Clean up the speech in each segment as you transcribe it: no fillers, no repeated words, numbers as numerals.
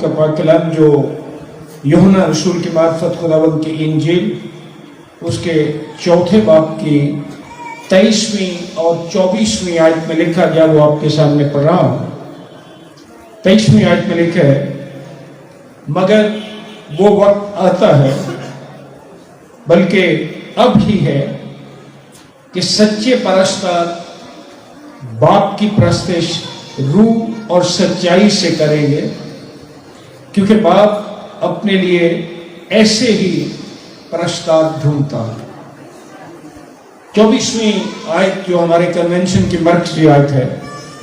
کا پاک کلام جو یوحنا رسول کی معرفت خداوند کی انجیل اس کے چوتھے باب کی 23ویں اور 24ویں آیت میں لکھا گیا وہ آپ کے سامنے پڑھ رہا ہوں۔ 23ویں آیت میں لکھا ہے، مگر وہ وقت آتا ہے بلکہ اب ہی ہے کہ سچے پرستار باپ کی پرستش روح اور سچائی سے کریں گے، کیونکہ باپ اپنے لیے ایسے ہی پرستار ڈھونڈتا ہے۔ 24ویں آیت جو ہمارے کنونشن کی مرکزی آیت ہے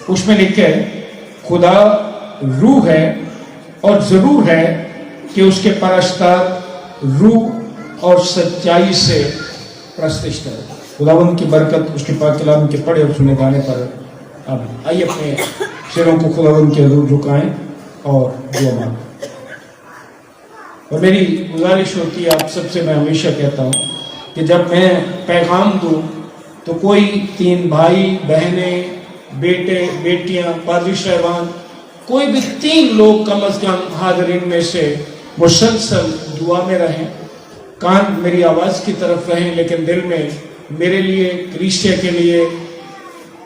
اس میں لکھا ہے، خدا روح ہے اور ضرور ہے کہ اس کے پرستار روح اور سچائی سے پرستش کرے۔ خداوند کی برکت اس کے پاک کلام کے پڑھے اور سنے جانے پر اب آئیے اپنے سروں کو خداوند کے حضور جھکائیں اور دعا مانگیں۔ اور میری گزارش ہوتی ہے آپ سب سے، میں ہمیشہ کہتا ہوں کہ جب میں پیغام دوں تو کوئی 3 بھائی بہنیں بیٹے بیٹیاں پادری صاحبان کوئی بھی 3 لوگ کم از کم حاضرین میں سے مسلسل دعا میں رہیں، کان میری آواز کی طرف رہیں لیکن دل میں میرے لیے، کلیسیا کے لیے،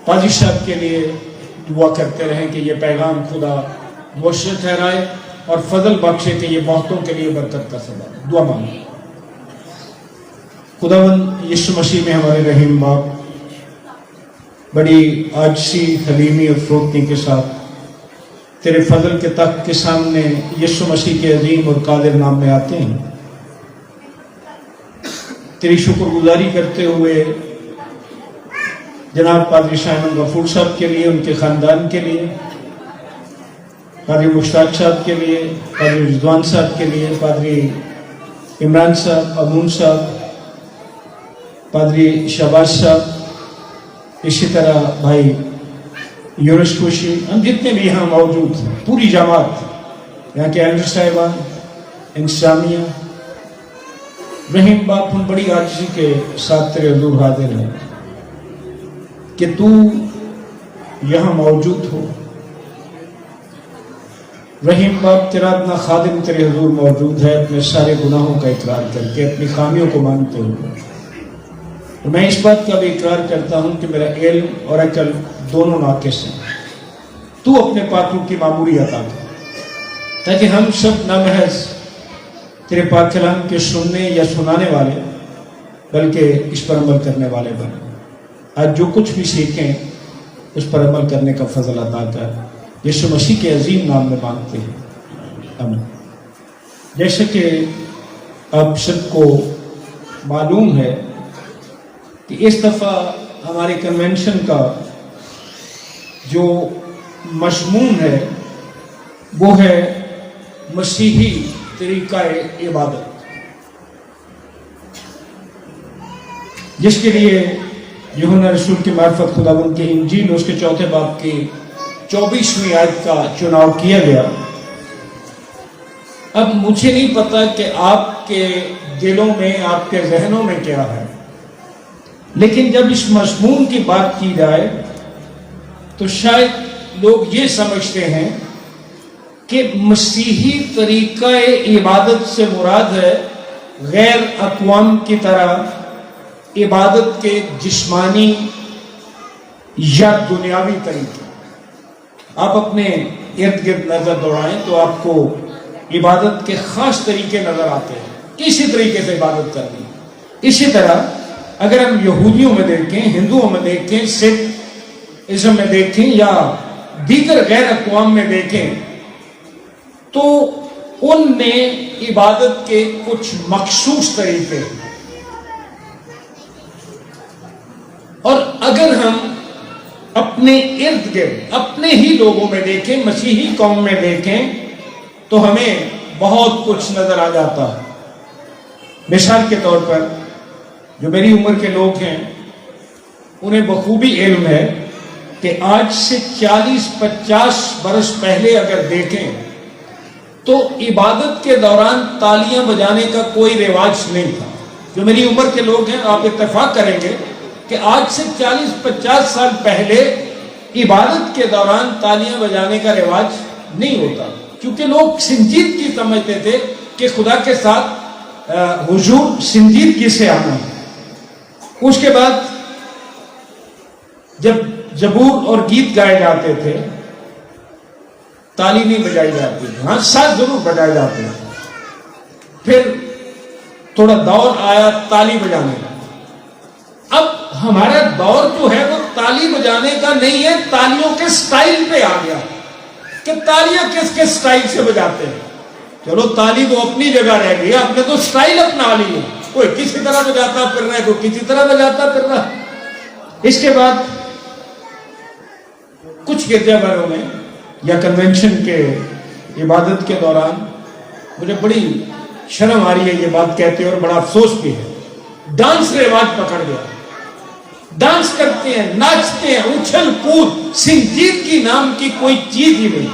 پادری صاحب کے لیے دعا کرتے رہیں کہ یہ پیغام خدا مؤثر ٹھہرائے اور فضل بخشے کہ یہ بہتوں کے لیے برکت کا سبب ہے۔ دعا مانگیں۔ خداوند یسوع مسیح میں ہمارے رحیم باپ، بڑی عاجزی، حلیمی اور فروتنی کے ساتھ تیرے فضل کے تخت کے سامنے یسوع مسیح کے عظیم اور قادر نام میں آتے ہیں، تیری شکر گزاری کرتے ہوئے جناب پادری سائمن غفور صاحب کے لیے، ان کے خاندان کے لیے، پادری مشتاق صاحب کے لیے، پادری رضوان صاحب کے لیے، پادری عمران صاحب، امون صاحب، پادری شہباز صاحب، اسی طرح بھائی یونس خوشی، ہم جتنے بھی یہاں موجود ہیں، پوری جماعت، یہاں کے ایلڈر صاحبان، انتظامیہ، رحیم باپ، ہم بڑی عاجزی کے ساتھ تیرے حضور حاضر ہیں کہ تو یہاں موجود ہو۔ رحیم باپ، تیرا اپنا خادم تیرے حضور موجود ہے، اپنے سارے گناہوں کا اقرار کر کے، اپنی خامیوں کو مانتے ہوئے، اور میں اس بات کا بھی اقرار کرتا ہوں کہ میرا علم اور عقل دونوں ناقص ہیں، تو اپنے پاک روح کی معمولی عطا کر تاکہ ہم سب نہ محض تیرے پاک کلام کے سننے یا سنانے والے بلکہ اس پر عمل کرنے والے بنیں۔ آج جو کچھ بھی سیکھیں اس پر عمل کرنے کا فضل عطا کر، یسوع مسیح کے عظیم نام میں مانگتے ہیں، آمین۔ جیسے کہ آپ سب کو معلوم ہے کہ اس دفعہ ہمارے کنونشن کا جو مضمون ہے وہ ہے مسیحی طریقہ عبادت، جس کے لیے یوحنا رسول کی معرفت خداوند کی انجیل اس کے چوتھے باب کی 24ویں آیت کا چناؤ کیا گیا۔ اب مجھے نہیں پتا کہ آپ کے دلوں میں، آپ کے ذہنوں میں کیا ہے، لیکن جب اس مضمون کی بات کی جائے تو شاید لوگ یہ سمجھتے ہیں کہ مسیحی طریقہ عبادت سے مراد ہے غیر اقوام کی طرح عبادت کے جسمانی یا دنیاوی طریقے۔ آپ اپنے ارد گرد نظر دوڑائیں تو آپ کو عبادت کے خاص طریقے نظر آتے ہیں، کسی طریقے سے عبادت کرنی۔ اسی طرح اگر ہم یہودیوں میں دیکھیں، ہندوؤں میں دیکھیں، سکھ ازم میں دیکھیں یا دیگر غیر اقوام میں دیکھیں تو ان میں عبادت کے کچھ مخصوص طریقے ہیں، اور اگر ہم اپنے ارد گرد اپنے ہی لوگوں میں دیکھیں، مسیحی قوم میں دیکھیں تو ہمیں بہت کچھ نظر آ جاتا ہے۔ مثال کے طور پر جو میری عمر کے لوگ ہیں انہیں بخوبی علم ہے کہ آج سے 40-50 برس پہلے اگر دیکھیں تو عبادت کے دوران تالیاں بجانے کا کوئی رواج نہیں تھا۔ جو میری عمر کے لوگ ہیں آپ اتفاق کریں گے کہ آج سے 40-50 سال پہلے عبادت کے دوران تالیاں بجانے کا رواج نہیں ہوتا۔ کیونکہ لوگ سنجیدگی سمجھتے تھے کہ خدا کے ساتھ حضور سنجیدگی سے آنا ہے. اس کے بعد جب زبور اور گیت گائے جاتے تھے تالی نہیں بجائی جاتی تھی, ہاں ساز ضرور بجائے جاتے تھے. پھر تھوڑا دور آیا تالی بجانے کا. اب ہمارا دور جو ہے وہ تالی بجانے کا نہیں ہے, تالیوں کے سٹائل پہ آ گیا کہ تالیاں کس کس سٹائل سے بجاتے ہیں. چلو تالی تو اپنی جگہ رہ گئی, آپ نے تو سٹائل اپنا لی ہے, کوئی کسی طرح بجاتا پھر رہا ہے, کوئی کسی طرح بجاتا پھر رہا. اس کے بعد کچھ گرجا گھروں میں یا کنونشن کے عبادت کے دوران مجھے بڑی شرم آ رہی ہے یہ بات کہتے ہیں اور بڑا افسوس بھی ہے, ڈانس رواج پکڑ گیا. ڈانس کرتے ہیں, ناچتے ہیں, اچھل کود, سنجیدگی نام کی کوئی چیز ہی نہیں.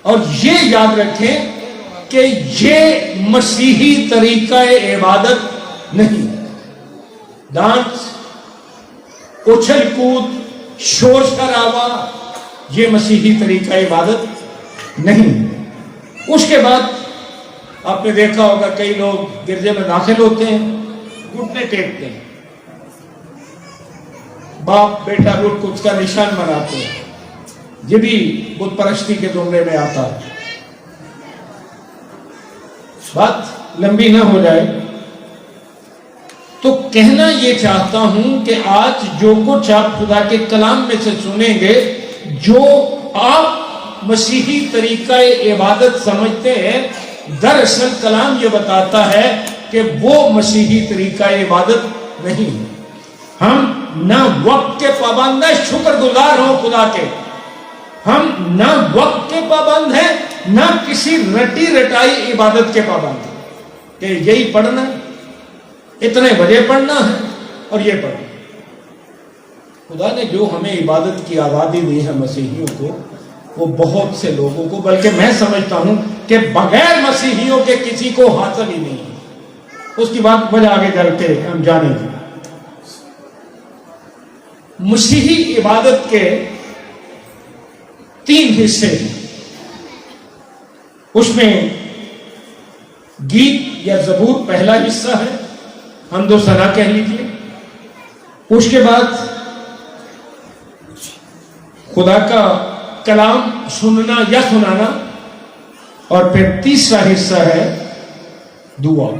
اور یہ یاد رکھیں کہ یہ مسیحی طریقہ عبادت نہیں. ڈانس, اچھل کود, شور شرابہ, یہ مسیحی طریقہ عبادت نہیں. اس کے بعد آپ نے دیکھا ہوگا کئی لوگ گرجے میں داخل ہوتے ہیں, گھٹنے ٹیکتے ہیں, باپ بیٹا رٹ کو اس کا نشان بناتے ہیں. یہ بھی بت پرستی کے زمرے میں آتا ہے. بات لمبی نہ ہو جائے تو کہنا یہ چاہتا ہوں کہ آج جو کچھ آپ خدا کے کلام میں سے سنیں گے, جو آپ مسیحی طریقہ عبادت سمجھتے ہیں, دراصل کلام یہ بتاتا ہے کہ وہ مسیحی طریقہ عبادت نہیں. ہم نہ وقت کے پابند ہیں, شکر گزار ہوں خدا کے, ہم نہ وقت کے پابند ہیں نہ کسی رٹی رٹائی عبادت کے پابند ہیں کہ یہی پڑھنا ہے, اتنے بجے پڑھنا ہے اور یہ پڑھنا. خدا نے جو ہمیں عبادت کی آزادی دی ہے مسیحیوں کو, وہ بہت سے لوگوں کو, بلکہ میں سمجھتا ہوں کہ بغیر مسیحیوں کے کسی کو حاصل ہی نہیں ہے. اس کی بات وجہ آگے چل کے ہم جانیں گے. مسیحی عبادت کے 3 حصے ہیں. اس میں گیت یا زبور پہلا حصہ ہے, حمد و ثنا کہہ لیجیے. اس کے بعد خدا کا کلام سننا یا سنانا, اور پھر تیسرا حصہ ہے دعا.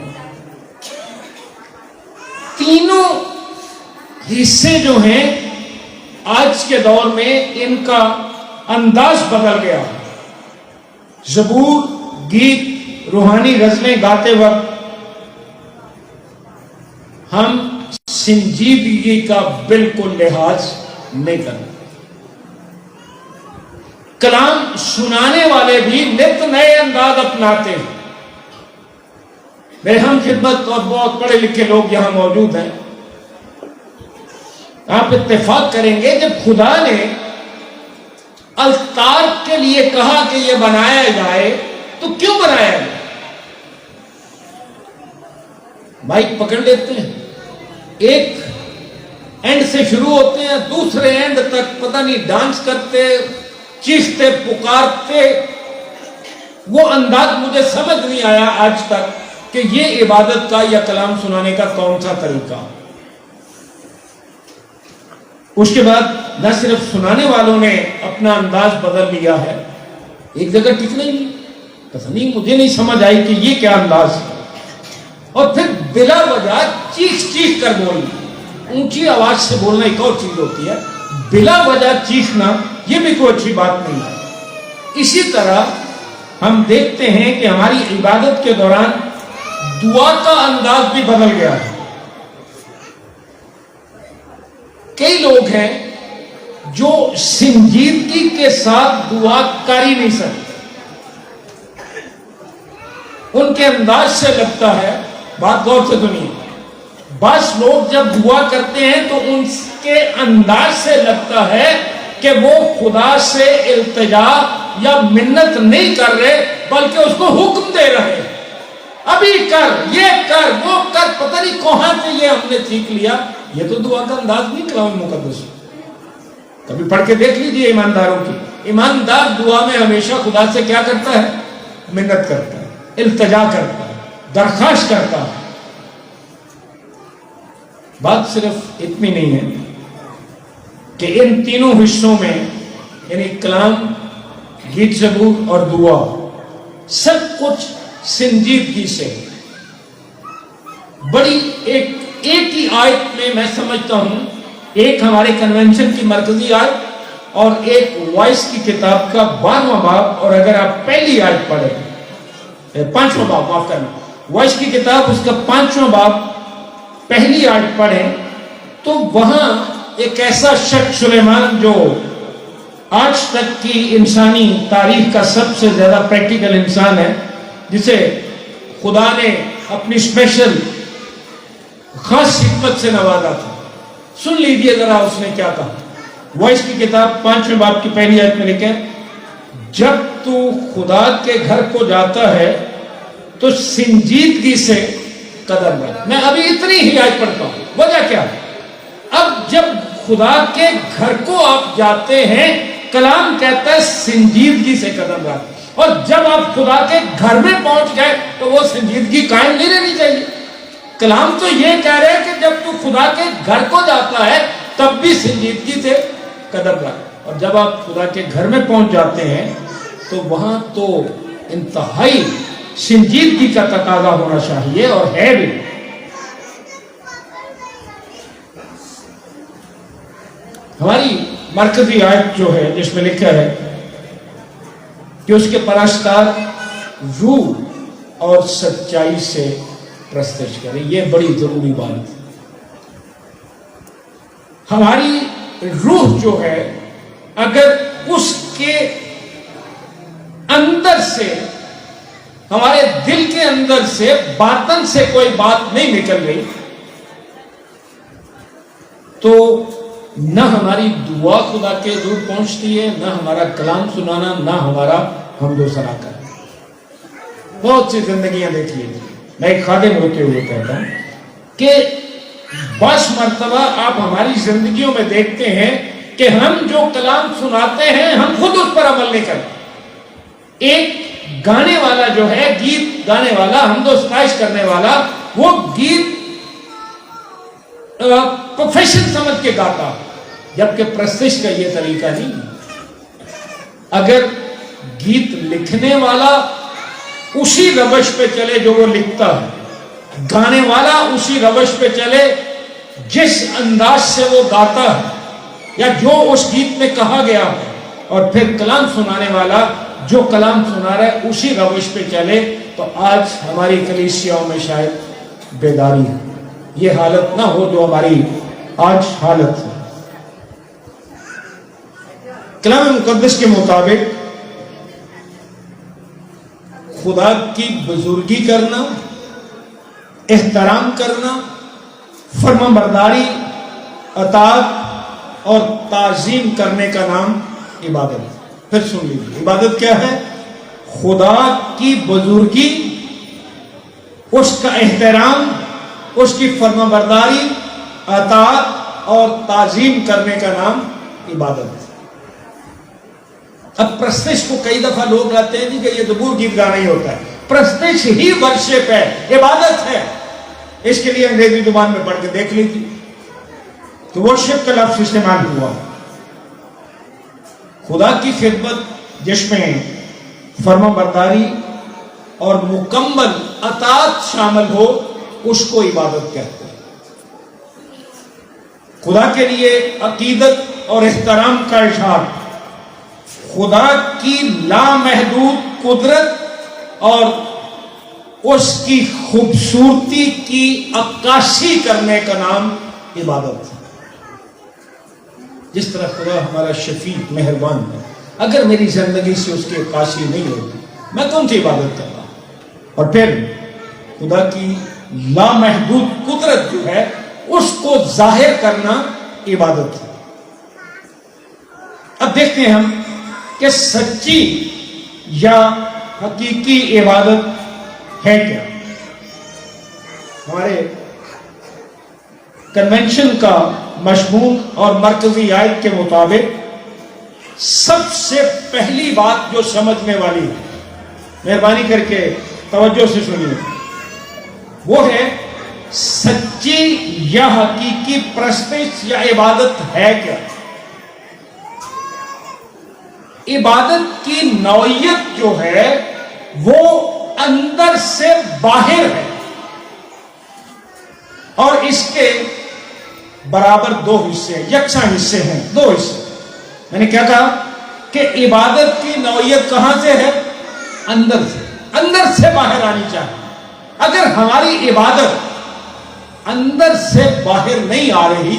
تینوں حصے جو ہیں آج کے دور میں ان کا انداز بدل گیا. زبور, گیت, روحانی غزلیں گاتے وقت ہم سنجیدگی کا بالکل لحاظ نہیں کرتے. کلام سنانے والے بھی نت نئے انداز اپناتے ہیں. میرے ہم خدمت اور بہت پڑھے لکھے لوگ یہاں موجود ہیں, آپ اتفاق کریں گے جب خدا نے الطار کے لیے کہا کہ یہ بنایا جائے تو کیوں بنایا جائے؟ مائک پکڑ لیتے ہیں, ایک اینڈ سے شروع ہوتے ہیں, دوسرے اینڈ تک پتہ نہیں ڈانس کرتے, چیختے, پکارتے. وہ انداز مجھے سمجھ نہیں آیا آج تک کہ یہ عبادت کا یا کلام سنانے کا کون سا طریقہ. اس کے بعد نہ صرف سنانے والوں نے اپنا انداز بدل لیا ہے, ایک جگہ ٹکنا ہی نہیں, پتہ نہیں مجھے نہیں سمجھ آئی کہ یہ کیا انداز ہے. اور پھر بلا وجہ چیخ چیخ کر بولنا, اونچی آواز سے بولنا ایک اور چیز ہوتی ہے, بلا وجہ چیخنا یہ بھی کوئی اچھی بات نہیں ہے. اسی طرح ہم دیکھتے ہیں کہ ہماری عبادت کے دوران دعا کا انداز بھی بدل گیا ہے. کئی لوگ ہیں جو سنجیدگی کے ساتھ دعا کر ہی نہیں سکتے. ان کے انداز سے لگتا ہے, بات غور سے سنیے, بعض لوگ جب دعا کرتے ہیں تو ان کے انداز سے لگتا ہے کہ وہ خدا سے التجا یا منت نہیں کر رہے بلکہ اس کو حکم دے رہے, ابھی کر, یہ کر, وہ کر, پتہ نہیں کہاں سے یہ ہم نے سیکھ لیا. یہ تو دعا کا انداز نہیں کلام مقدس. کبھی پڑھ کے دیکھ لیجئے ایمانداروں کی, ایماندار دعا میں ہمیشہ خدا سے کیا کرتا ہے؟ منت کرتا ہے، التجا کرتا ہے، درخواست کرتا ہے۔ بات صرف اتنی نہیں ہے کہ ان تینوں حصوں میں یعنی کلام، گیت زبور اور دعا سب کچھ سنجیدگی سے بڑی ایک ہی آیت میں میں سمجھتا ہوں، ایک ہمارے کنونشن کی مرکزی آیت اور ایک وائس کی کتاب کا 12واں باب، اور اگر آپ پہلی آیت پڑھیں 5واں باب، معاف کرنا، وائس کی کتاب اس کا 5واں باب پہلی آیت پڑھیں تو وہاں ایک ایسا شخص سلیمان جو آج تک کی انسانی تاریخ کا سب سے زیادہ پریکٹیکل انسان ہے، جسے خدا نے اپنی اسپیشل خاص حکمت سے نوازا تھا، سن لیجیے ذرا اس نے کیا کہا۔ وائس کی کتاب 5ویں باب کی پہلی آیت میں لکھا ہے، جب تو خدا کے گھر کو جاتا ہے تو سنجیدگی سے قدم رکھ۔ میں ابھی اتنی ہی آیت پڑھتا ہوں، وجہ کیا ہے؟ اب جب خدا کے گھر کو آپ جاتے ہیں، کلام کہتا ہے سنجیدگی سے قدم رکھ، اور جب آپ خدا کے گھر میں پہنچ گئے تو وہ سنجیدگی قائم نہیں رہنی چاہیے۔ کلام تو یہ کہہ رہے ہیں کہ جب تو خدا کے گھر کو جاتا ہے تب بھی سنجیدگی سے قدم رکھ، اور جب آپ خدا کے گھر میں پہنچ جاتے ہیں تو وہاں تو انتہائی سنجیدگی کا تقاضا ہونا چاہیے، اور ہے بھی۔ ہماری مرکزی آیت جو ہے جس میں لکھا ہے کہ اس کے پرستار روح اور سچائی سے پرستش کریں، یہ بڑی ضروری بات ہے۔ ہماری روح جو ہے اگر اس کے اندر سے، ہمارے دل کے اندر سے، باطن سے کوئی بات نہیں نکل گئی تو نہ ہماری دعا خدا کے دور پہنچتی ہے، نہ ہمارا کلام سنانا، نہ ہمارا حمد و ثنا کرنا۔ بہت سی زندگیاں دیکھ لیجیے، میں ایک خادم ہوتے ہوئے کہتا ہوں کہ بس مرتبہ آپ ہماری زندگیوں میں دیکھتے ہیں کہ ہم جو کلام سناتے ہیں ہم خود اس پر عمل نہیں کرتے۔ ایک گانے والا جو ہے، گیت گانے والا، حمد و ستائش کرنے والا، وہ گیت پروفیشن سمجھ کے گاتا، جبکہ پرستش کا یہ طریقہ نہیں۔ اگر گیت لکھنے والا اسی روش پہ چلے جو وہ لکھتا ہے، گانے والا اسی روش پہ چلے جس انداز سے وہ گاتا ہے یا جو اس گیت میں کہا گیا ہے، اور پھر کلام سنانے والا جو کلام سنا رہا ہے اسی روش پہ چلے، تو آج ہماری کلیسیاؤں میں شاید بیداری ہے، یہ حالت نہ ہو جو ہماری آج حالت ہے۔ کلام مقدس کے مطابق خدا کی بزرگی کرنا، احترام کرنا، فرمان برداری، اطاعت اور تعظیم کرنے کا نام عبادت ہے۔ پھر سن لیجیے، عبادت کیا ہے؟ خدا کی بزرگی، اس کا احترام، اس کی فرمان برداری، اطاعت اور تعظیم کرنے کا نام عبادت ہے۔ اب پرستش کو کئی دفعہ لوگ کہتے ہیں کہ یہ زبور گیت گانا ہی ہوتا ہے، پرستش ہی ورشپ ہے، عبادت ہے۔ اس کے لیے انگریزی زبان میں پڑھ کے دیکھ لیجیے تو ورشپ کا لفظ استعمال ہوا۔ خدا کی خدمت جس میں فرمان برداری اور مکمل اطاعت شامل ہو، اس کو عبادت کہتے ہیں۔ خدا کے لیے عقیدت اور احترام کا اظہار، خدا کی لامحدود قدرت اور اس کی خوبصورتی کی عکاسی کرنے کا نام عبادت ہے۔ جس طرح خدا ہمارا شفیع مہربان ہے، اگر میری زندگی سے اس کی عکاسی نہیں ہوتی میں کون سی عبادت کرتا ہوں؟ اور پھر خدا کی لامحدود قدرت جو ہے اس کو ظاہر کرنا عبادت ہے۔ اب دیکھتے ہیں ہم کہ سچی یا حقیقی عبادت ہے کیا۔ ہمارے کنونشن کا مشمول اور مرکزی آیت کے مطابق سب سے پہلی بات جو سمجھنے والی ہے، مہربانی کر کے توجہ سے سنیے، وہ ہے سچی یا حقیقی پرستش یا عبادت ہے کیا؟ عبادت کی نوعیت جو ہے وہ اندر سے باہر ہے، اور اس کے برابر دو حصے ہیں، یکساں حصے ہیں، دو حصے۔ میں نے کیا کہا کہ عبادت کی نوعیت کہاں سے ہے؟ اندر سے، اندر سے باہر آنی چاہیے۔ اگر ہماری عبادت اندر سے باہر نہیں آ رہی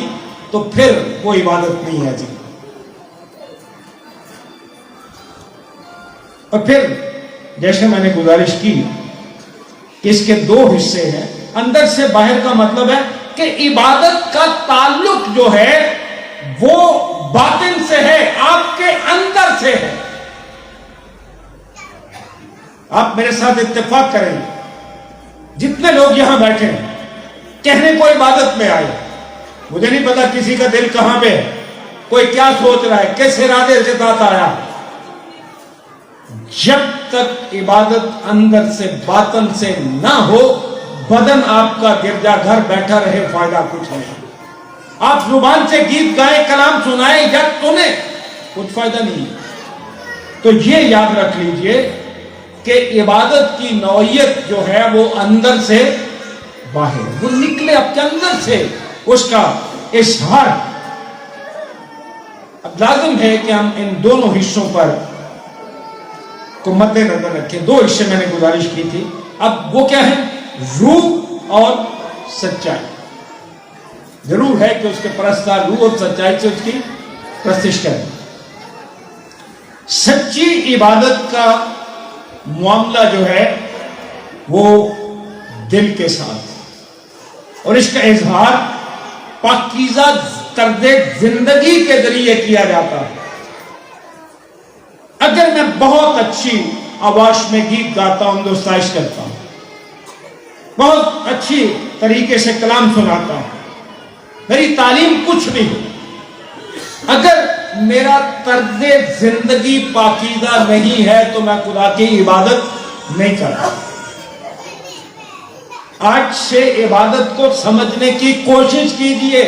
تو پھر وہ عبادت نہیں ہے جی۔ اور پھر جیسے میں نے گزارش کی کہ اس کے دو حصے ہیں، اندر سے باہر کا مطلب ہے کہ عبادت کا تعلق جو ہے وہ باطن سے ہے، آپ کے اندر سے ہے۔ آپ میرے ساتھ اتفاق کریں، جتنے لوگ یہاں بیٹھے ہیں کہنے کو عبادت میں آئے، مجھے نہیں پتا کسی کا دل کہاں پہ ہے، کوئی کیا سوچ رہا ہے، کس ارادے سے ساتھ آیا۔ جب تک عبادت اندر سے باطن سے نہ ہو، بدن آپ کا گرجا گھر بیٹھا رہے، فائدہ کچھ نہیں۔ آپ زبان سے گیت گائیں، کلام سنائیں یا سنیں، کچھ فائدہ نہیں ہے۔ تو یہ یاد رکھ لیجئے کہ عبادت کی نوعیت جو ہے وہ اندر سے باہر، وہ نکلے آپ کے اندر سے، اس کا اظہار۔ اب لازم ہے کہ ہم ان دونوں حصوں پر کو مد نظر رکھیں۔ دو حصے میں نے گزارش کی تھی، اب وہ کیا ہے؟ روح اور سچائی۔ ضرور ہے کہ اس کے پرستار روح اور سچائی سے اس کی پرستش کریں۔ سچی عبادت کا معاملہ جو ہے وہ دل کے ساتھ، اور اس کا اظہار پاکیزہ طرز زندگی کے ذریعے کیا جاتا ہے۔ اگر میں بہت اچھی آواز میں گیت گاتا ہوں، دوستائش کرتا ہوں، بہت اچھی طریقے سے کلام سناتا ہوں، میری تعلیم کچھ بھی ہو، اگر میرا طرز زندگی پاکیزہ نہیں ہے تو میں خدا کی عبادت نہیں کرتا۔ آج سے عبادت کو سمجھنے کی کوشش کیجئے۔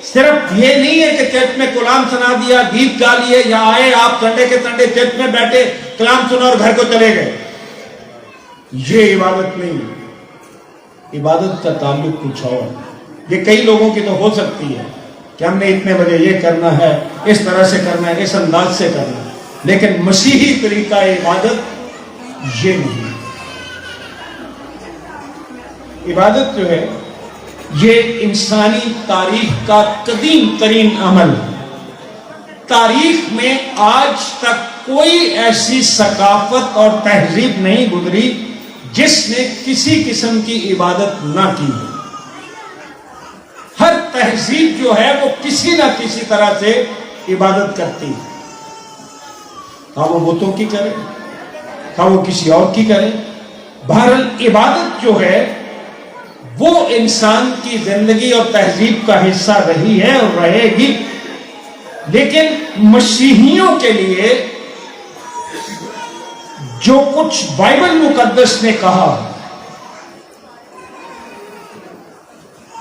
صرف یہ نہیں ہے کہ چرچ میں کلام سنا دیا، گیت گا لیے، یا آئے آپ سنڈے کے سنڈے چرچ میں بیٹھے، کلام سنا اور گھر کو چلے گئے، یہ عبادت نہیں ہے۔ عبادت کا تعلق کچھ اور۔ یہ کئی لوگوں کی تو ہو سکتی ہے کہ ہم نے اتنے بجے یہ کرنا ہے، اس طرح سے کرنا ہے، اس انداز سے کرنا ہے، لیکن مسیحی طریقہ عبادت یہ نہیں ہے۔ عبادت جو ہے یہ انسانی تاریخ کا قدیم ترین عمل ہے۔ تاریخ میں آج تک کوئی ایسی ثقافت اور تہذیب نہیں گزری جس نے کسی قسم کی عبادت نہ کی۔ ہر تہذیب جو ہے وہ کسی نہ کسی طرح سے عبادت کرتی ہے، خواہ وہ بتوں کی کرے، خواہ وہ کسی اور کی کرے۔ بہرحال عبادت جو ہے وہ انسان کی زندگی اور تہذیب کا حصہ رہی ہے اور رہے گی، لیکن مسیحیوں کے لیے جو کچھ بائبل مقدس نے کہا،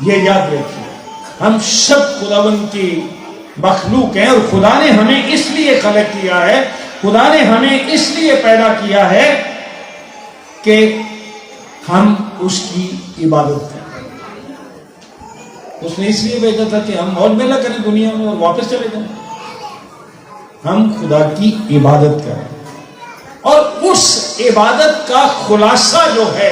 یہ یاد رکھیے، ہم سب خداوند کی مخلوق ہیں، اور خدا نے ہمیں اس لیے خلق کیا ہے، خدا نے ہمیں اس لیے پیدا کیا ہے کہ ہم اس کی عبادت کریں۔ اس نے اس لیے بھیجا تھا کہ ہم مول میلہ کریں دنیا میں اور واپس چلے جائیں، ہم خدا کی عبادت کریں۔ اور اس عبادت کا خلاصہ جو ہے،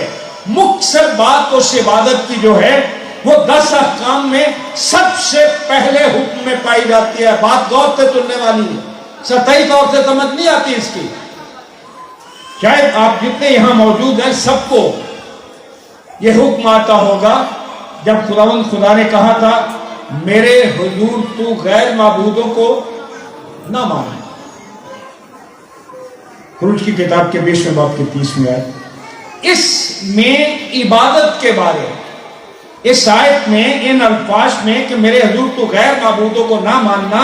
مختصر بات اس عبادت کی جو ہے وہ 10 احکام میں سب سے پہلے حکم میں پائی جاتی ہے۔ بات غور سے سننے والی ہے، سطحی طور سے سمجھ نہیں آتی اس کی۔ شاید آپ جتنے یہاں موجود ہیں سب کو یہ حکم آتا ہوگا جب خداوند خدا نے کہا تھا میرے حضور تو غیر معبودوں کو نہ مانے۔ خروج کی کتاب کے 20ویں باب کے 30ویں آیت، اس میں عبادت کے بارے، اس آیت میں ان الفاظ میں کہ میرے حضور تو غیر معبودوں کو نہ ماننا،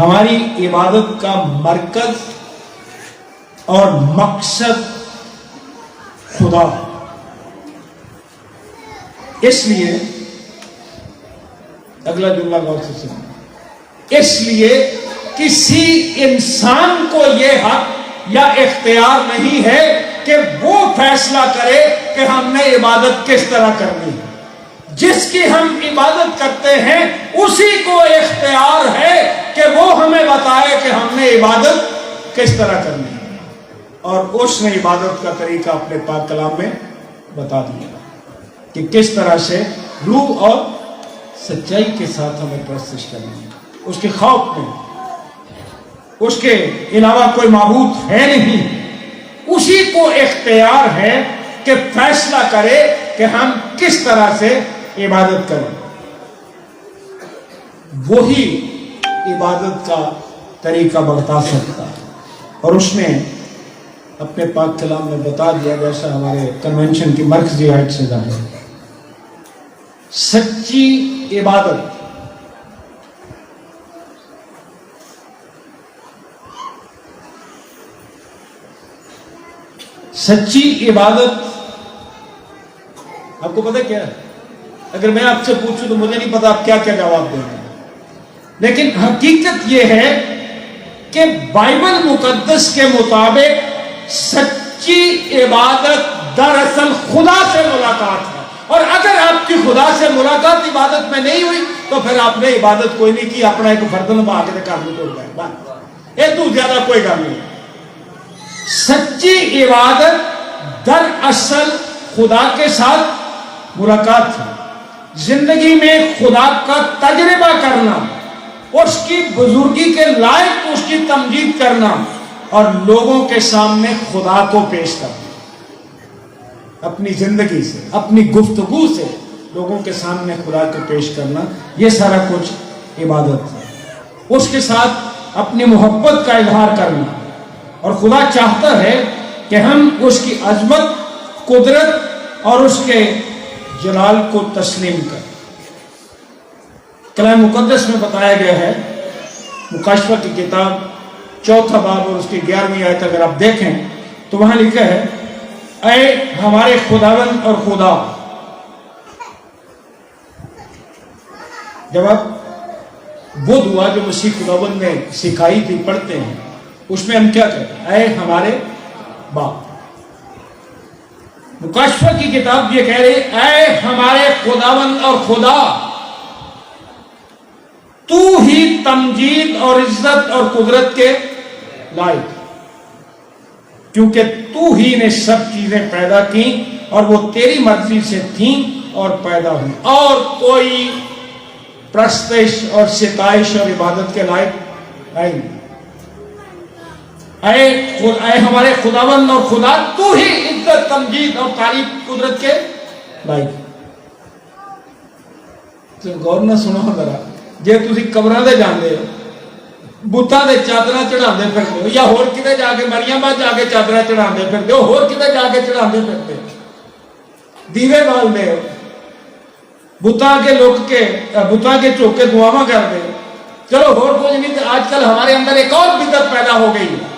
ہماری عبادت کا مرکز اور مقصد خدا ہے. اس لیے اگلا جملہ غور سے سنیں. اس لیے کسی انسان کو یہ حق یا اختیار نہیں ہے کہ وہ فیصلہ کرے کہ ہم نے عبادت کس طرح کرنی ہے. جس کی ہم عبادت کرتے ہیں اسی کو اختیار ہے کہ وہ ہمیں بتائے کہ ہم نے عبادت کس طرح کرنی ہے. اور اس نے عبادت کا طریقہ اپنے پاک کلام میں بتا دیا کہ کس طرح سے روح اور سچائی کے ساتھ ہمیں پرستش کرنی ہے. اس کے خوف میں اس کے علاوہ کوئی معبود ہے نہیں. اسی کو اختیار ہے کہ فیصلہ کرے کہ ہم کس طرح سے عبادت کریں. وہی عبادت کا طریقہ بتا سکتا ہے. اور اس نے اپنے پاک کلام میں بتا دیا جیسا ہمارے کنونشن کی مرکزی آیت سے ظاہر ہے. سچی عبادت آپ کو پتہ کیا ہے؟ اگر میں آپ سے پوچھوں تو مجھے نہیں پتا آپ کیا کیا جواب دیں گے. لیکن حقیقت یہ ہے کہ بائبل مقدس کے مطابق سچی عبادت دراصل خدا سے ملاقات ہے. اور اگر آپ کی خدا سے ملاقات عبادت میں نہیں ہوئی تو پھر آپ نے عبادت کوئی نہیں کی. اپنا ایک فردن بھا کے کام نہیں توڑ گئے. یہ تو زیادہ کوئی کام نہیں. سچی عبادت دراصل خدا کے ساتھ ملاقات ہے. زندگی میں خدا کا تجربہ کرنا, اس کی بزرگی کے لائق اس کی تمجید کرنا اور لوگوں کے سامنے خدا کو پیش کرنا. اپنی زندگی سے, اپنی گفتگو سے لوگوں کے سامنے خدا کو پیش کرنا, یہ سارا کچھ عبادت ہے. اس کے ساتھ اپنی محبت کا اظہار کرنا. اور خدا چاہتا ہے کہ ہم اس کی عظمت, قدرت اور اس کے جلال کو تسلیم کریں. کلام مقدس میں بتایا گیا ہے, مکاشفہ کی کتاب 4 باب اور اس کی 11ویں آیت اگر آپ دیکھیں تو وہاں لکھا ہے, اے ہمارے خداوند اور خدا. جب آپ وہ دعا جو مسیح خداوند نے سکھائی تھی پڑھتے ہیں, اس میں ہم کیا کہتے ہیں؟ اے ہمارے باپ. مکاشفہ کی کتاب یہ کہہ رہی, اے ہمارے خداوند اور خدا, تو ہی تمجید اور عزت اور قدرت کے لائق, کیونکہ تو ہی نے سب چیزیں پیدا کی اور وہ تیری مرضی سے تھیں اور پیدا ہوئی, اور کوئی پرستش اور ستائش اور عبادت کے لائق ہے نہیں. اے ہمارے خداوند اور خدا, تو ہی عزت, تمجید اور تعریف قدرت کے لائق. تو غور نہ سنو ذرا, جے تسی قبراں دے جاندے ہو, بتاں دے چادراں چڑھاندے پھردے ہو, یا ہور کتے جا کے مریم جا کے چادراں چڑھاندے پھردے ہو, ہور کتے جا کے چڑھاندے پھردے ہو, دیوے بالدے ہو, بتاں کے لوک کے بتاں کے چوک کے دعاواں کردے ہو. چلو ہور کچھ نہیں, آج کل ہمارے اندر ایک اور بدعت پیدا ہو گئی ہے.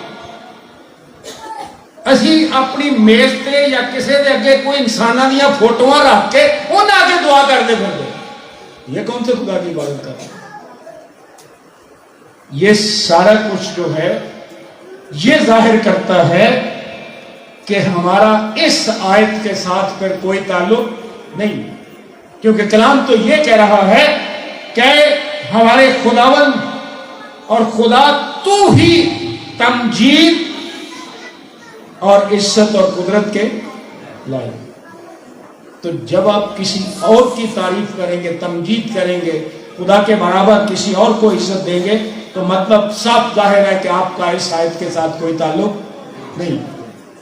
اسی اپنی میز تے یا کسی دے اگے کوئی انساناں دیاں فوٹواں رکھ کے انہاں اگے دعا کردے پھردے. یہ کون سے خدا کی عبادت کر رہا ہے؟ یہ سارا کچھ جو ہے یہ ظاہر کرتا ہے کہ ہمارا اس آیت کے ساتھ پھر کوئی تعلق نہیں, کیونکہ کلام تو یہ کہہ رہا ہے کہ ہمارے خداوند اور خدا تو ہی تمجید اور عزت اور قدرت کے لائق. تو جب آپ کسی اور کی تعریف کریں گے, تمجید کریں گے, خدا کے برابر کسی اور کو عزت دیں گے, تو مطلب صاف ظاہر ہے کہ آپ کا اس آیت کے ساتھ کوئی تعلق نہیں,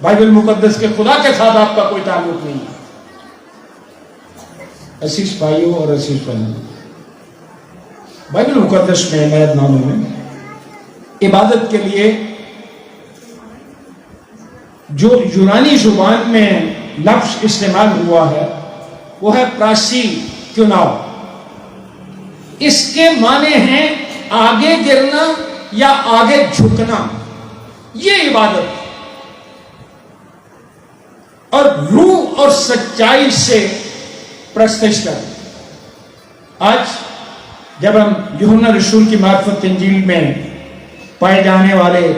بائبل مقدس کے خدا کے ساتھ آپ کا کوئی تعلق نہیں ہے. عزیز بھائیوں اور عزیز بہنوں, بائبل مقدس میں نایت ناموں میں عبادت کے لیے جو یونانی زبان میں لفظ استعمال ہوا ہے وہ ہے پراسی کیوناو. اس کے معنی ہیں آگے گرنا یا آگے جھکنا، یہ عبادت، اور روح اور سچائی سے پرستش کرنا۔ آج جب ہم یوحنا رسول کی معرفت انجیل میں پائے جانے والے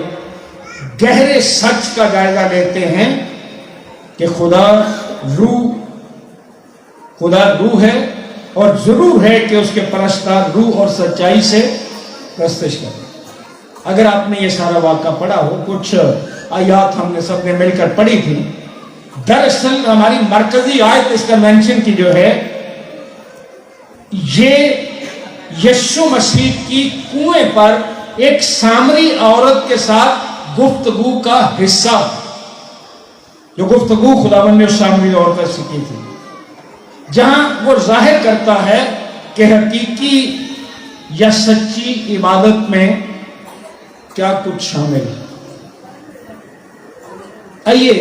گہرے سچ کا جائزہ لیتے ہیں کہ خدا روح ہے، اور ضرور ہے کہ اس کے پرستار روح اور سچائی سے پرستش کریں۔ اگر آپ نے یہ سارا واقعہ پڑھا ہو، کچھ آیات ہم نے سب نے مل کر پڑھی تھی، دراصل ہماری مرکزی آیت اس کنونشن کی جو ہے، یہ یسوع مسیح کی کنویں پر ایک سامری عورت کے ساتھ گفتگو کا حصہ، جو گفتگو خداوند نے اس سامری عورت سے کی تھی، جہاں وہ ظاہر کرتا ہے کہ حقیقی یا سچی عبادت میں کیا کچھ شامل ہے۔ آئیے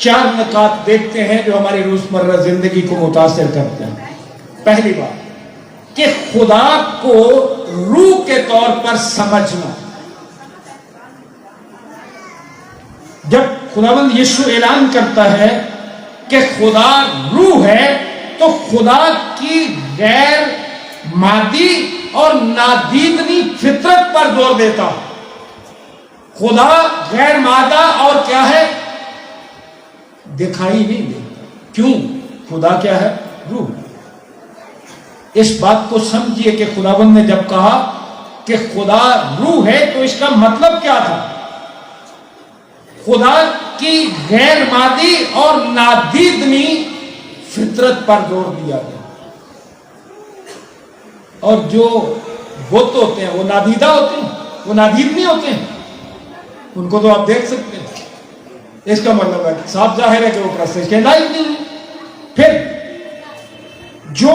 4 نکات دیکھتے ہیں جو ہماری روزمرہ زندگی کو متاثر کرتے ہیں۔ پہلی بات کہ خدا کو روح کے طور پر سمجھنا۔ جب خداوند یسوع اعلان کرتا ہے کہ خدا روح ہے، تو خدا کی غیر مادی اور نادیدنی فطرت پر زور دیتا۔ خدا غیر مادہ اور کیا ہے؟ دکھائی نہیں دیتا۔ کیوں؟ خدا کیا ہے؟ روح۔ اس بات کو سمجھیے کہ خداوند نے جب کہا کہ خدا روح ہے تو اس کا مطلب کیا تھا؟ خدا کی غیر مادی اور نادیدنی فطرت پر زور دیا گیا۔ اور جو بت ہوتے ہیں وہ نادیدہ ہوتے ہیں، وہ نادید نہیں ہوتے ہیں، ان کو تو آپ دیکھ سکتے ہیں۔ اس کا مطلب ہے صاف ظاہر ہے کہ وہ پرستش کے لائق نہیں ہے۔ پھر جو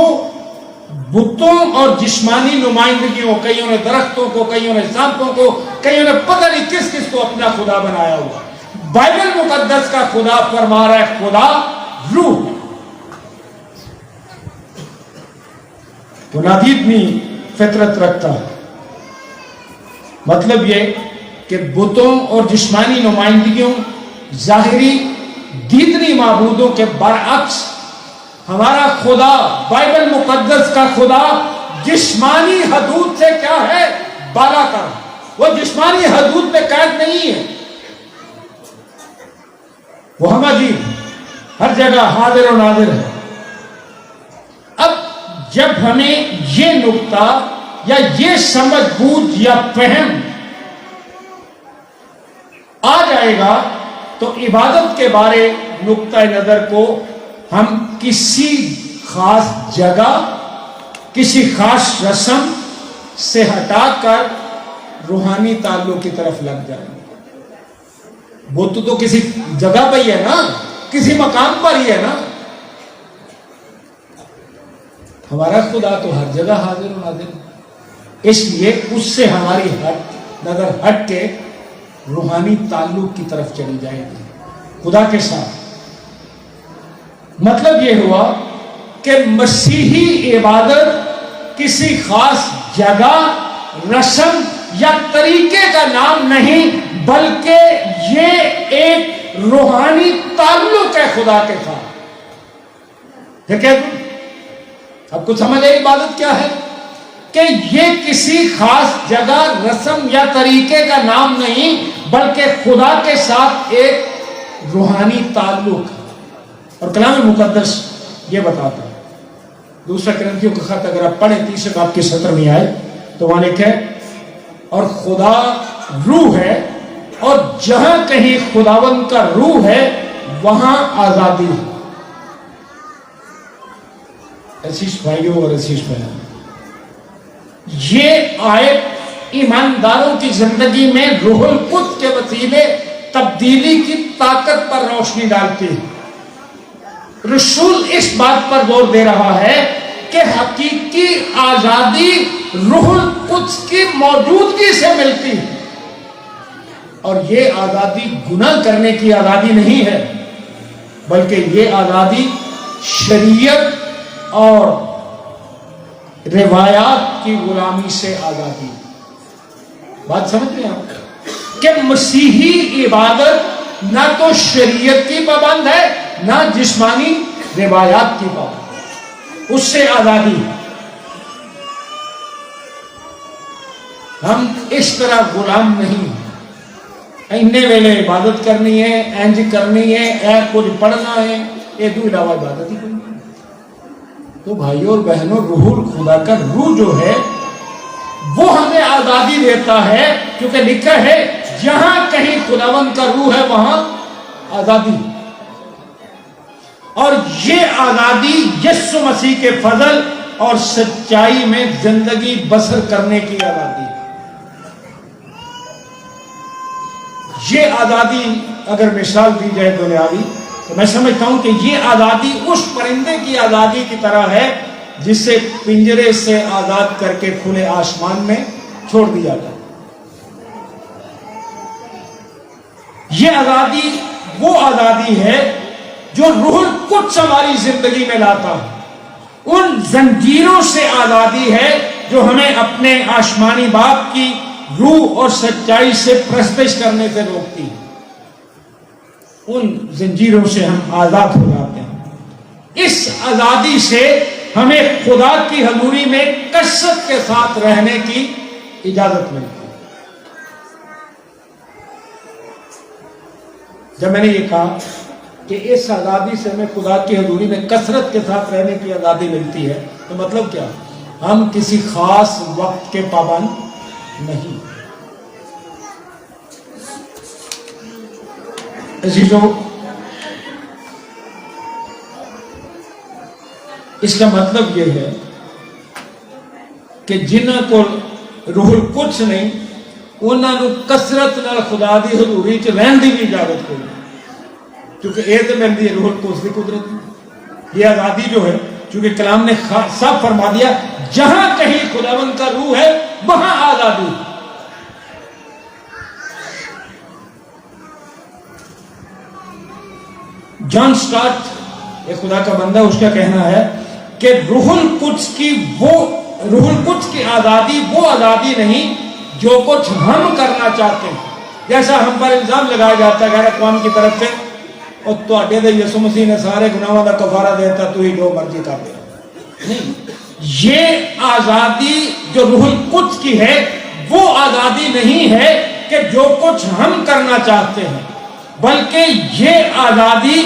بتوں اور جسمانی نمائندگیوں، کئیوں نے درختوں کو، کئیوں نے سانپوں کو، کئیوں نے پتہ نہیں کس کس کو اپنا خدا بنایا ہوا، بائبل مقدس کا خدا فرما رہا ہے خدا روح، وہ نادیدنی فطرت رکھتا ہے۔ مطلب یہ کہ بتوں اور جسمانی نمائندگیوں، ظاہری دیدنی معبودوں کے برعکس ہمارا خدا، بائبل مقدس کا خدا جسمانی حدود سے کیا ہے؟ بالا تر۔ وہ جسمانی حدود میں قید نہیں ہے، وہ ہم عجیب ہر جگہ حاضر و ناظر ہے۔ اب جب ہمیں یہ نقطہ یا یہ سمجھ بوجھ یا فہم آ جائے گا تو عبادت کے بارے نقطہ نظر کو ہم کسی خاص جگہ، کسی خاص رسم سے ہٹا کر روحانی تعلق کی طرف لگ جائیں گے۔ وہ تو کسی جگہ پہ ہی ہے نا، کسی مقام پر ہی ہے نا۔ ہمارا خدا تو ہر جگہ حاضر و ناظر، اس لیے اس سے ہماری نظر ہٹ کے روحانی تعلق کی طرف چلی جائے گی خدا کے ساتھ۔ مطلب یہ ہوا کہ مسیحی عبادت کسی خاص جگہ، رسم یا طریقے کا نام نہیں، بلکہ یہ ایک روحانی تعلق ہے خدا کے ساتھ۔ دیکھیں اب کچھ سمجھ آئی عبادت کیا ہے؟ کہ یہ کسی خاص جگہ، رسم یا طریقے کا نام نہیں، بلکہ خدا کے ساتھ ایک روحانی تعلق ہے۔ اور کلام مقدس یہ بتاتا ہے، دوسرا کرنتھیوں کا خط اگر آپ پڑھیں 30 باب کے 17 میں آئے تو وہاں لکھے اور خدا روح ہے، اور جہاں کہیں خداوند کا روح ہے وہاں آزادی ہے۔ عزیز بھائیوں اور عزیز بہنوں، یہ آیت ایمانداروں کی زندگی میں روح القدس کے وسیلے تبدیلی کی طاقت پر روشنی ڈالتی ہے۔ رسول اس بات پر زور دے رہا ہے کہ حقیقی آزادی روح القدس کی موجودگی سے ملتی ہے، اور یہ آزادی گناہ کرنے کی آزادی نہیں ہے، بلکہ یہ آزادی شریعت اور روایات کی غلامی سے آزادی۔ بات سمجھ رہے ہیں آپ کہ مسیحی عبادت نہ تو شریعت کی پابند ہے نہ جسمانی روایات کی پابند، اس سے آزادی ہے۔ ہم اس طرح غلام نہیں ہیں، اینے ویلے عبادت کرنی ہے، انج کرنی ہے، اے کچھ پڑھنا ہے، یہ تو علاوہ عبادت ہی کوئی نہیں۔ تو بھائیوں اور بہنوں، روح الخدا کا روح جو ہے وہ ہمیں آزادی دیتا ہے، کیونکہ لکھا ہے جہاں کہیں خداوند کا روح ہے وہاں آزادی، اور یہ آزادی یسوع مسیح کے فضل اور سچائی میں زندگی بسر کرنے کی آزادی ہے۔ یہ آزادی اگر مثال دی جائے دنیاوی تو میں سمجھتا ہوں کہ یہ آزادی اس پرندے کی آزادی کی طرح ہے جسے پنجرے سے آزاد کر کے کھلے آسمان میں چھوڑ دیا جائے۔ یہ آزادی وہ آزادی ہے جو روح القدس ہماری زندگی میں لاتا ہے۔ ان زنجیروں سے آزادی ہے جو ہمیں اپنے آسمانی باپ کی روح اور سچائی سے پرستش کرنے سے روکتی ہے۔ ان زنجیروں سے ہم آزاد ہو جاتے ہیں۔ اس آزادی سے ہمیں خدا کی حضوری میں کثرت کے ساتھ رہنے کی اجازت ملتی ہے۔ جب میں نے یہ کہا کہ اس آزادی سے ہمیں خدا کی حضوری میں کثرت کے ساتھ رہنے کی آزادی ملتی ہے تو مطلب کیا؟ ہم کسی خاص وقت کے پابند نہیں۔ عزیزو، اس کا مطلب یہ ہے کہ جنہاں کو روح القدس نہیں انہاں نو کثرت نال خدا دی حضوری چ رہن دی بھی اجازت کوئی نہیں، کیونکہ یہ تو ملتی ہے روح القدس کی قدرت میں۔ یہ آزادی جو ہے، چونکہ کلام نے صاف فرما دیا جہاں کہیں خداوند کا روح ہے وہاں آزادی۔ جان سٹارٹ ایک خدا کا بندہ، اس کا کہنا ہے کہ روح القدس کی آزادی وہ آزادی نہیں جو کچھ ہم کرنا چاہتے ہیں۔ جیسا ہم پر الزام لگایا جاتا ہے غیر اقوام کی طرف سے، اور تواڈے تے یسوع مسیح نے سارے گناہوں کا کفارہ دیتا، تو ہی جو مرضی کر دے۔ نہیں، یہ آزادی جو روح القدس کی ہے وہ آزادی نہیں ہے کہ جو کچھ ہم کرنا چاہتے ہیں، بلکہ یہ آزادی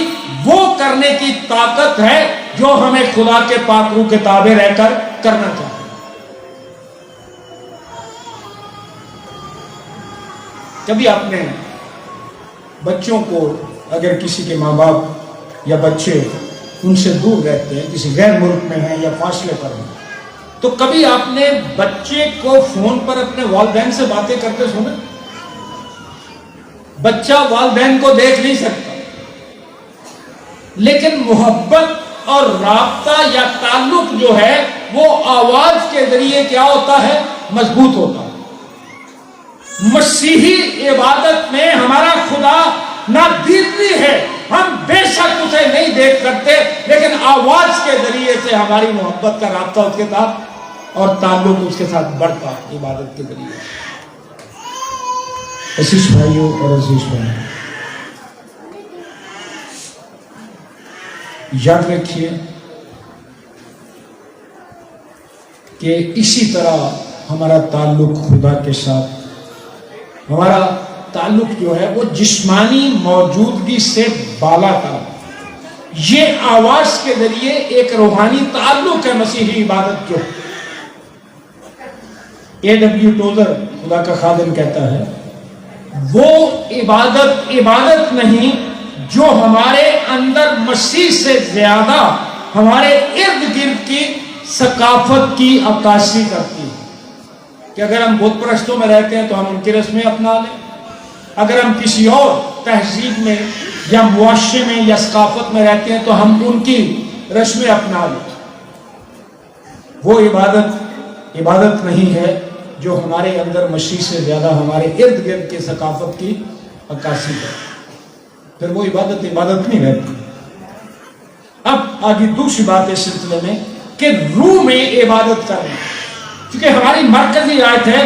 وہ کرنے کی طاقت ہے جو ہمیں خدا کے پاک روح کے تابع رہ کر کرنا چاہتے ہیں۔ کبھی آپ نے بچوں کو، اگر کسی کے ماں باپ یا بچے ان سے دور رہتے ہیں، کسی غیر ملک میں ہیں یا فاصلے پر ہیں، تو کبھی آپ نے بچے کو فون پر اپنے والدین سے باتیں کرتے سنا؟ بچہ والدین کو دیکھ نہیں سکتا، لیکن محبت اور رابطہ یا تعلق جو ہے وہ آواز کے ذریعے کیا ہوتا ہے؟ مضبوط ہوتا ہے۔ مسیحی عبادت میں ہمارا خدا نہ دیدنی ہے، ہم بے شک اسے نہیں دیکھ سکتے، لیکن آواز کے ذریعے سے ہماری محبت کا رابطہ اس کے ساتھ اور تعلق اس کے ساتھ بڑھتا ہے عبادت کے ذریعے۔ عزیز بھائیوں اور عزیز بہنوں، یاد رکھیے کہ اسی طرح ہمارا تعلق خدا کے ساتھ، ہمارا تعلق جو ہے وہ جسمانی موجودگی سے بالا تر، یہ آواز کے ذریعے ایک روحانی تعلق ہے۔ مسیحی عبادت جو A.W. ٹوزر خدا کا خادم کہتا ہے، وہ عبادت نہیں جو ہمارے اندر مسیح سے زیادہ ہمارے ارد گرد کی ثقافت کی عکاسی کرتی ہے، کہ اگر ہم بت پرستوں میں رہتے ہیں تو ہم ان کی رسمیں اپنا لیں، اگر ہم کسی اور تہذیب میں یا معاشرے میں یا ثقافت میں رہتے ہیں تو ہم ان کی رسمیں اپنا لیں۔ وہ عبادت نہیں ہے جو ہمارے اندر مسیح سے زیادہ ہمارے ارد گرد کی ثقافت کی عکاسی کرے، پھر وہ عبادت نہیں رہتی۔ اب آگے دوسری بات اس سلسلے میں کہ روح میں عبادت کرنا، کیونکہ ہماری مرکزی آیت ہے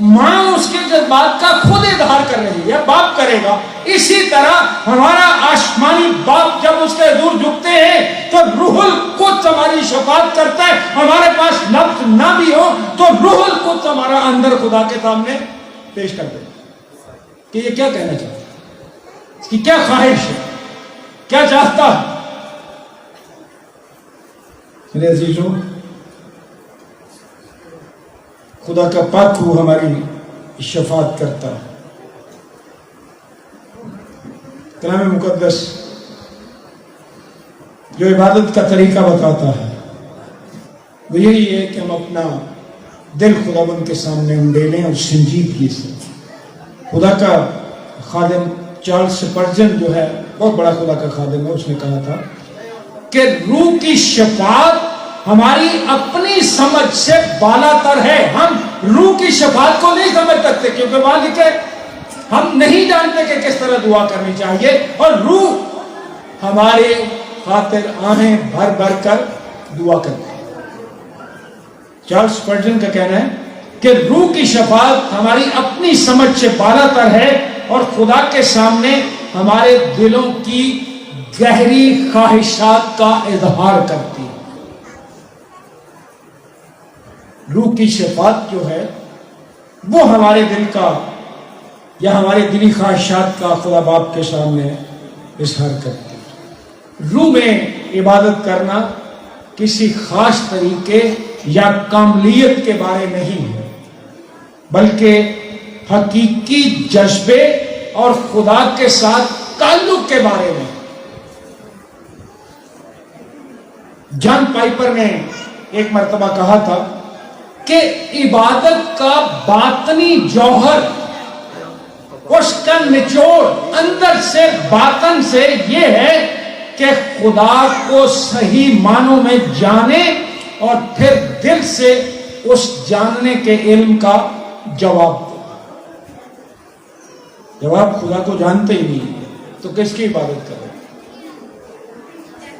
ماں اس کے جذبات کا خود اظہار کر رہی ہے، باپ کرے گا، اسی طرح ہمارا آسمانی باپ جب اس کے حضور جھکتے ہیں تو روح القدس ہماری شفاعت کرتا ہے. ہمارے پاس لفظ نہ بھی ہو تو روح القدس ہمارا اندر خدا کے سامنے پیش کر دے کہ یہ کیا کہنا چاہتا ہے، اس کی کیا خواہش ہے، کیا چاہتا ہے. میرے عزیزوں، خدا کا پاک روح ہماری شفاعت کرتا ہے. کلام مقدس جو عبادت کا طریقہ بتاتا ہے وہ یہی ہے کہ ہم اپنا دل خداوند کے سامنے انڈیلیں اور سنجیدگی سے. خدا کا خادم چارلس سپرجن جو ہے بہت بڑا خدا کا خادم ہے، اس نے کہا تھا کہ روح کی شفاعت ہماری اپنی سمجھ سے بالا تر ہے. ہم روح کی شفاعت کو نہیں سمجھ سکتے کیونکہ وہاں لکھے ہم نہیں جانتے کہ کس طرح دعا کرنی چاہیے، اور روح ہمارے خاطر آہیں بھر بھر کر دعا کرتے ہیں. چارلس سپرجن کا کہنا ہے کہ روح کی شفاعت ہماری اپنی سمجھ سے بالا تر ہے اور خدا کے سامنے ہمارے دلوں کی گہری خواہشات کا اظہار کرتی ہے. روح کی شفاعت جو ہے وہ ہمارے دل کا یا ہمارے دلی خواہشات کا خدا باپ کے سامنے اظہار کرتی ہے. روح میں عبادت کرنا کسی خاص طریقے یا کاملیت کے بارے نہیں ہے، بلکہ حقیقی جذبے اور خدا کے ساتھ تعلق کے بارے میں. جان پائپر نے ایک مرتبہ کہا تھا کہ عبادت کا باطنی جوہر، اس کا نچوڑ اندر سے باطن سے یہ ہے کہ خدا کو صحیح معنوں میں جانے اور پھر دل سے اس جاننے کے علم کا جواب دے. جب آپ خدا کو جانتے ہی نہیں تو کس کی عبادت کریں؟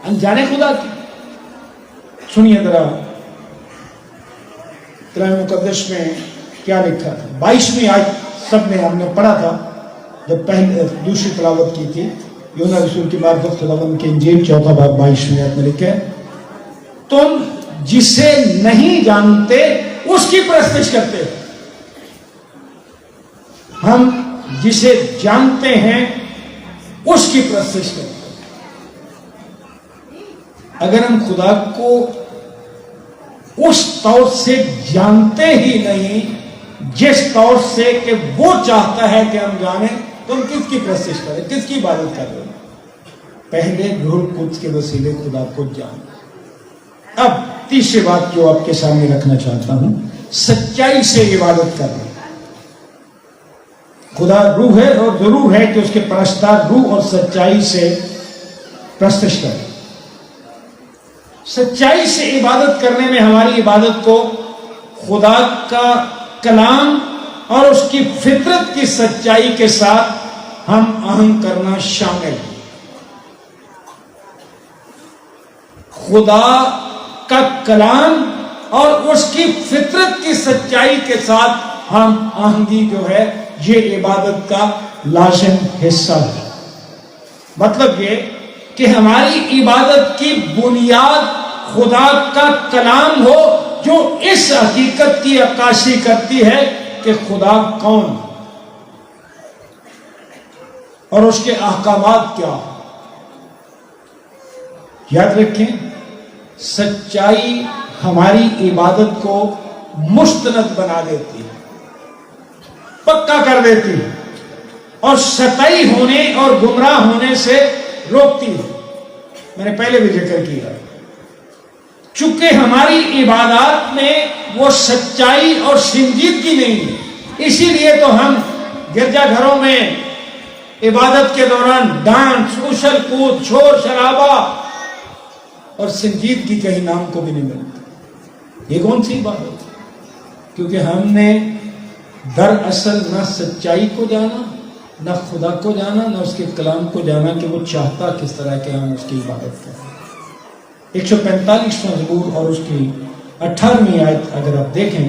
انجانے خدا کی. سنیے ذرا کلام مقدس میں کیا لکھا تھا. 22ویں آیت سب نے ہم نے پڑھا تھا جب پہلے دوسری تلاوت کی تھی. یونا رسول کی معرفت خداوند کی انجیل 4 باب 22ویں آیت میں لکھا ہے، تم جسے نہیں جانتے اس کی پرستش کرتے ہو. ہم جسے جانتے ہیں اس کی پرستش کرتے ہیں. اگر ہم خدا کو اس طور سے جانتے ہی نہیں جس طور سے کہ وہ چاہتا ہے کہ ہم جانیں، تو ہم کس کی پرستش کریں، کس کی عبادت کر رہے ہیں؟ پہلے روح القدس کے وسیلے خدا کو جان. اب تیسری بات جو آپ کے سامنے رکھنا چاہتا ہوں، سچائی سے عبادت کرنا. خدا روح ہے اور ضرور ہے کہ اس کے پرستار روح اور سچائی سے پرستش کریں. سچائی سے عبادت کرنے میں ہماری عبادت کو خدا کا کلام اور اس کی فطرت کی سچائی کے ساتھ ہم آہنگ کرنا شامل ہے. خدا کا کلام اور اس کی فطرت کی سچائی کے ساتھ ہم آہنگی جو ہے یہ عبادت کا لازم حصہ ہے. مطلب یہ کہ ہماری عبادت کی بنیاد خدا کا کلام ہو جو اس حقیقت کی عکاسی کرتی ہے کہ خدا کون اور اس کے احکامات کیا. یاد رکھیں، سچائی ہماری عبادت کو مستند بنا دیتی ہے، پکا کر دیتی ہے اور سطحی ہونے اور گمراہ ہونے سے روکتی ہے. میں نے پہلے بھی ذکر کیا، چونکہ ہماری عبادات میں وہ سچائی اور سنجیدگی نہیں ہے، اسی لیے تو ہم گرجا گھروں میں عبادت کے دوران ڈانس، اچھل کود، شور شرابہ اور سنجیدگی کہیں نام کو بھی نہیں ملتی. یہ کون سی عبادت ہے؟ کیونکہ ہم نے دراصل نہ سچائی کو جانا، نہ خدا کو جانا، نہ اس کے کلام کو جانا کہ وہ چاہتا کس طرح کہ ہم اس کی عبادت کریں. 145واں زبور اور اس کی 18ویں آیت اگر آپ دیکھیں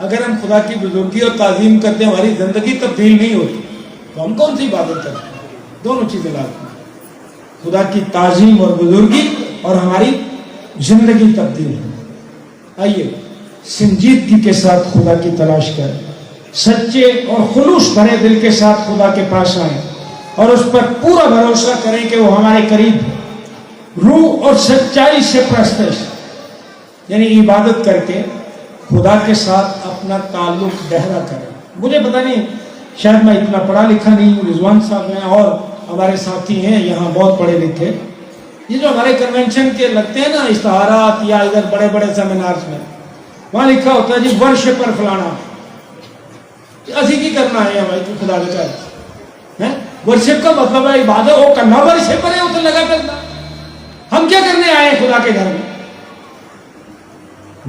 اگر ہم خدا کی بزرگی اور تعظیم کرتے ہیں ہماری زندگی تبدیل نہیں ہوتی تو ہم کون سی عبادت کرتے ہیں؟ دونوں چیزیں لازمی ہیں، خدا کی تعظیم اور بزرگی اور ہماری زندگی تبدیل ہو۔ آئیے سنجیدگی کے ساتھ خدا کی تلاش کریں، سچے اور خلوص بھرے دل کے ساتھ خدا کے پاس آئیں اور اس پر پورا بھروسہ کریں کہ وہ ہمارے قریب ہے۔ روح اور سچائی سے پرستش یعنی عبادت کر کے خدا کے ساتھ اپنا تعلق گہرا کریں۔ مجھے پتہ نہیں، شاید میں اتنا پڑھا لکھا نہیں ہوں، رضوان صاحب ہیں اور ہمارے ساتھی ہیں یہاں بہت پڑھے لکھے، یہ جو ہمارے کنونشن کے لگتے ہیں نا اشتہارات یا ادھر بڑے بڑے سیمینارز میں، وہاں لکھا ہوتا ہے جی ورشپ پر فلانا، اسی کی کرنا ہے بھائی تو خدا کا ورشپ کا مطلب ہے عبادت، وہ کرنا ورشپ پر ہے وہ تو لگا کرنا، ہم کیا کرنے آئے ہیں خدا کے گھر میں؟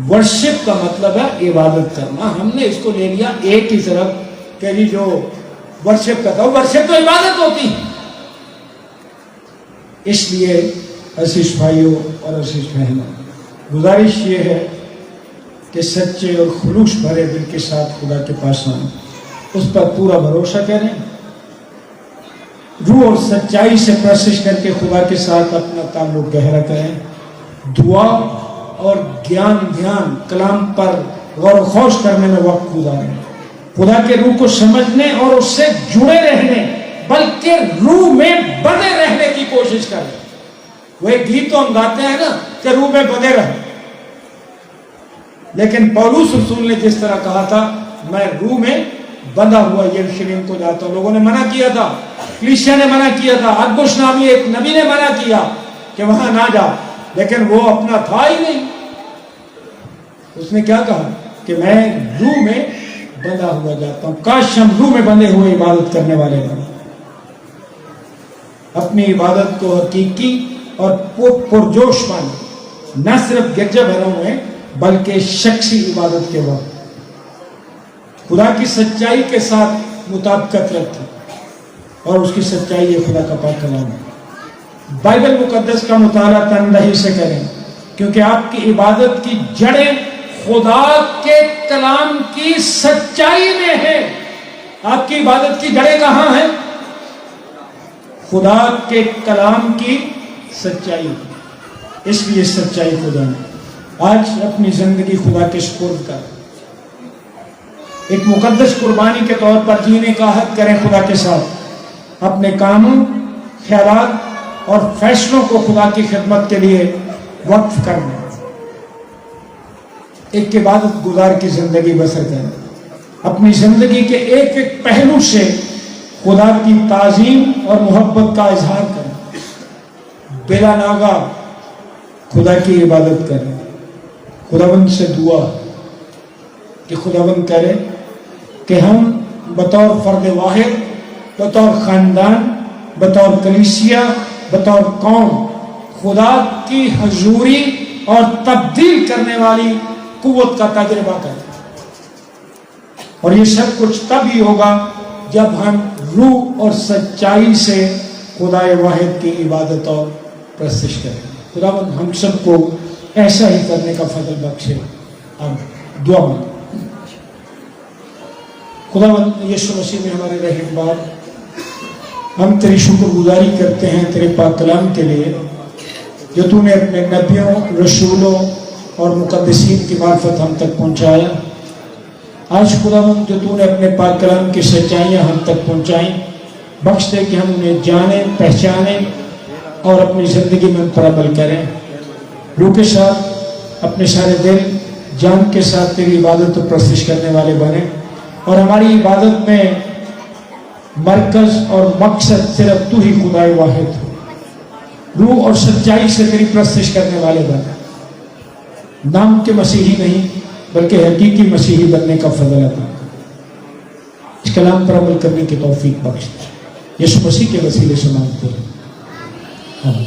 ورشپ کا مطلب ہے عبادت کرنا، ہم نے اس کو لے لیا ایک ہی طرف کہ جی جو ورشپ کرتا ہے، ورشپ تو عبادت ہوتی ہے۔ اس لیے عزیز بھائیوں اور عزیز بہنوں، گزارش یہ ہے کہ سچے اور خلوص بھرے دل کے ساتھ خدا کے پاس آئیں، اس پر پورا بھروسہ کریں، روح اور سچائی سے پرستش کر کے خدا کے ساتھ اپنا تعلق گہرا کریں، دعا اور دھیان کلام پر غور و خوض کرنے میں وقت گزاریں، خدا کے روح کو سمجھنے اور اس سے جڑے رہنے بلکہ روح میں بندے رہنے کی کوشش کریں۔ وہ ایک گیت تو ہم گاتے ہیں نا کہ روح میں بندے رہیں، لیکن پولس رسول نے جس طرح کہا تھا میں روح میں بندھا ہوا یروشلم کو جاتا ہوں، لوگوں نے منع کیا تھا، کلیسیا نے منع کیا تھا، اگبس نامی ایک نبی نے منع کیا کہ وہاں نہ جا، لیکن وہ اپنا تھا ہی نہیں، اس نے کیا کہا کہ میں روح میں بندھا ہوا جاتا ہوں۔ کاش ہم روح میں بندھے ہوئے عبادت کرنے والے بنے، اپنی عبادت کو حقیقی اور پرجوش مانے، نہ صرف گرجا گھروں میں بلکہ شخصی عبادت کے وقت خدا کی سچائی کے ساتھ مطابقت رکھیں، اور اس کی سچائی یہ خدا کا پاک کلام ہے۔ بائبل مقدس کا مطالعہ تندہی سے کریں، کیونکہ آپ کی عبادت کی جڑیں خدا کے کلام کی سچائی میں ہیں۔ آپ کی عبادت کی جڑیں کہاں ہیں؟ خدا کے کلام کی سچائی، اس لیے سچائی کو جانیں۔ آج اپنی زندگی خدا کے سپرد کر ایک مقدس قربانی کے طور پر جینے کا عہد کریں خدا کے ساتھ، اپنے کاموں، خیالات اور فیصلوں کو خدا کی خدمت کے لیے وقف کرنا، ایک عبادت گزار کی زندگی بسر کریں، اپنی زندگی کے ایک ایک پہلو سے خدا کی تعظیم اور محبت کا اظہار کریں، بلا ناغہ خدا کی عبادت کریں۔ خداوند سے دعا کہ خداوند کرے کہ ہم بطور فرد واحد، بطور خاندان، بطور کلیسیا، بطور قوم خدا کی حضوری اور تبدیل کرنے والی قوت کا تجربہ کریں، اور یہ سب کچھ تب ہی ہوگا جب ہم روح اور سچائی سے خدا واحد کی عبادت اور پرستش کریں۔ خداوند ہم سب کو ایسا ہی کرنے کا فضل بخشے۔ آمین۔ دعا مانگیں۔ خداوند یسوع مسیح میں ہمارے رحیم باپ، ہم تیری شکر گزاری کرتے ہیں تیرے پاک کلام کے لیے جو تو نے اپنے نبیوں، رسولوں اور مقدسین کی معرفت ہم تک پہنچایا۔ آج خداوند جو تو نے اپنے پاک کلام کی سچائیاں ہم تک پہنچائیں، بخش دے کہ ہم انہیں جانیں، پہچانیں اور اپنی زندگی میں ان پر عمل کریں۔ روح کے ساتھ اپنے سارے دل جان کے ساتھ تیری عبادت و پرستش کرنے والے بنے، اور ہماری عبادت میں مرکز اور مقصد صرف تو ہی خدا واحد ہو۔ روح اور سچائی سے تیری پرستش کرنے والے بنے، نام کے مسیحی نہیں بلکہ حقیقی مسیحی بننے کا فضل عطا کر۔ اس کلام پر عمل کرنے کی توفیق بخش دے، یسوع مسیح کے وسیلے سے مانگتے ہیں، آمین۔